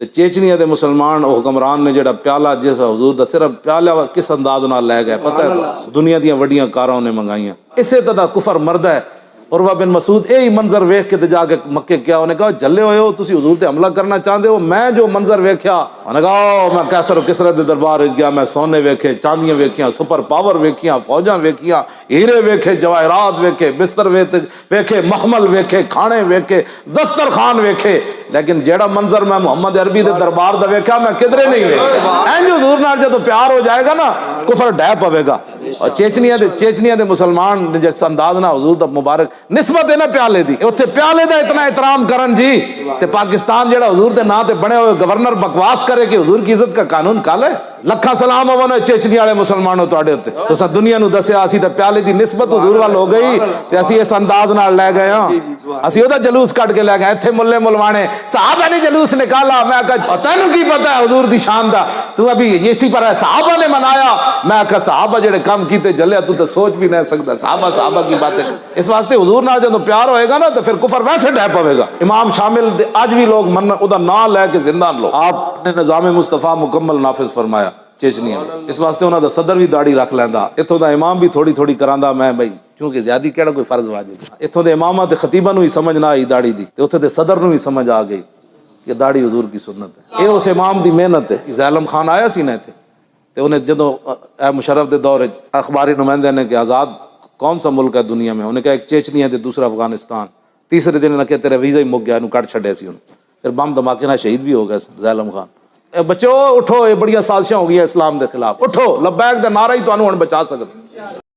ਤੇ ਚੇਚਨੀਆ ਦੇ ਮੁਸਲਮਾਨ ਹੁਕਮਰਾਨ ਨੇ ਜਿਹੜਾ ਪਿਆਲਾ ਜਿਸ ਹਜ਼ੂਰ ਦਾ ਸਿਰਫ ਪਿਆਲਾ ਕਿਸ ਅੰਦਾਜ਼ ਨਾਲ ਲੈ ਗਏ ਪਤਾ ਹੈ, ਦੁਨੀਆ ਦੀਆਂ ਵੱਡੀਆਂ ਕਾਰਾਂ ਉਹਨੇ ਮੰਗਾਈਆਂ। ਇਸੇ ਤਰ੍ਹਾਂ ਕੁਫਰ ਮਰਦਾ ਹੈ। ਉਰਵਾ ਬਿਨ ਮਸੂਦ यही मंजर वेख के जा के मक्के क्या उन्हें कहा जले हुए हो तुसी हुजूर ते हमला करना चाहते हो। मैं जो मंजर वेख्या उन्हें कहा मैं कैसर किसरा दे दरबार गया, मैं सोने वेखे, चांदियां वेखियां, सुपर पावर वेखियां, फौजां वेखियां, हीरे वेखे, जवाहरात वेखे, बिस्तर वेखे, मखमल वेखे, खाने वेखे, दस्तरखान वेखे, लेकिन जेड़ा मंजर मैं मुहम्मद अरबी दे दरबार दा वेख्या मैं किधरे नहीं वेख्या। इंज हुजूर नाल जदों प्यार हो जाएगा ना कुफर डह पवेगा। और चेचनिया दे मुसलमान ने जिस अंदाज ना हुजूर दा मुबारक निस्बत है ना प्याले दी, उत्थे प्याले दा इतना एहतराम करन जी ते पाकिस्तान जेड़ा हुजूर दे नाम ते बने हुए गवर्नर बकवास करे कि हुजूर की इज्जत का कानून काला है। लखा सलाम होवन चेचनिया वाले मुसलमानों तुहाडे उत्ते। तुसां दुनिया नूं दस्सिया असीं ते प्याले दी निस्बत हुजूर वाल हो गई ते असीं इस अंदाज नाल ले गए हां। असीं ओदा जलूस कट के ले गए। इत्थे मुल्ले मुलवाने साहबा ने जलूस निकाला। मैं कहा तैनूं की पता है हुजूर दी शान दा, तू अभी इसी पर है साहबा ने मनाया। मैं कहा साहबा जेड़े काम कीते जलिया तू तो सोच भी नहीं सकता। साहबा की बातें इस वास्ते हुजूर नाल जदों प्यार होएगा ना तो फिर कुफर वैसे डह पवेगा। इमाम शामिल आज भी लोग मन उदा नाम लैके जिंदा लो। आपने निज़ाम मुस्तफा मुकम्मल नाफिज फरमाया चेचनिया में। इस वास्ते उन्होंने सदर भी दाड़ी रख लैंदा, इत्थों दा इमाम भी थोड़ी थोड़ी करांदा। मैं बई क्योंकि ज्यादा केड़ा कोई फर्ज वाजिब, इत्थों दे इमामां ते खतीबां नूं ही समझ ना आई दाड़ी दी ते उत्थे दे सदर नूं ही समझ आ गई कि दाड़ी हुजूर की सुन्नत है। ये उस इमाम दी मेहनत है। ज़ैलम खान आया सी ना इत्थे ते उन्हें जदों मुशर्रफ दे दौर अखबारी नुमाइंदे ने कि आज़ाद कौन सा मुल्क है दुनिया में, उन्हें कहा एक चेचनिया ते दूसरा अफगानिस्तान। तीसरे दिन ने कहा तेरा वीज़ा ही मुक गया, इन्हूं कट छड्डिया सी। फिर बम धमाके नाल शहीद भी हो गया ज़ैलम खान। बच्चो उठो, ये बड़िया साजिशां हो गई इस्लाम के खिलाफ। उठो, लब्बैक दा नारा ही तुहानूं हुण बचा सकदा।